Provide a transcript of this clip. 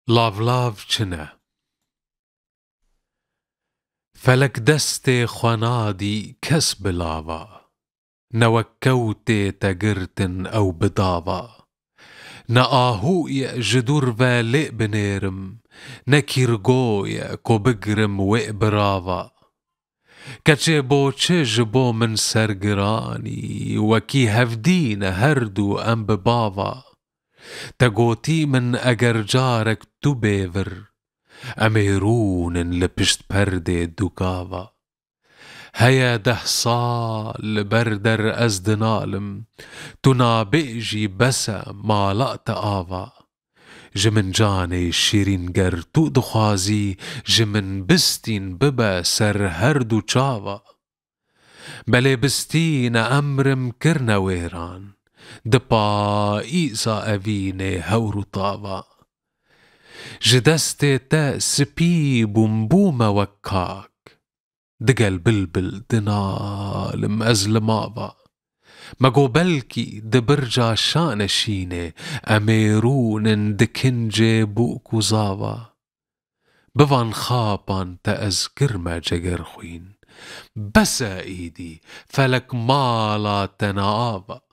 لاف چنه فلك دستي خنادي كس بلاوا نوكوتي تجرتن أو بضاوا نآهوية جدور فالق بنيرم نكيرجوية كوبجرم وإبراوا كتشي بوچه جبو من سرگراني وكي هفدين هردو أم بباوا تگوتي من اگر جارك تبيفر اميرون لبشت پرده دوكاوا هيا 10 سال بردر ازدنالم تنابئجي بسا ما لقت آوا جمن جاني شيرين گر تو دخوازي جمن بستين ببا سر هردو چاوا بلي بستين امرم كرنا ويران دپا إيسا أفيني هورو طاوا جدستي تا سبي بومبوما وكاك دقل بلبل دنال مأزلماوا مگو بلكي دبرجا شانشيني أميرون دكنجي بوكو زاوا بوان خابان تا أذكر ما جگر خوين بس ايدي فلك مالا تناوا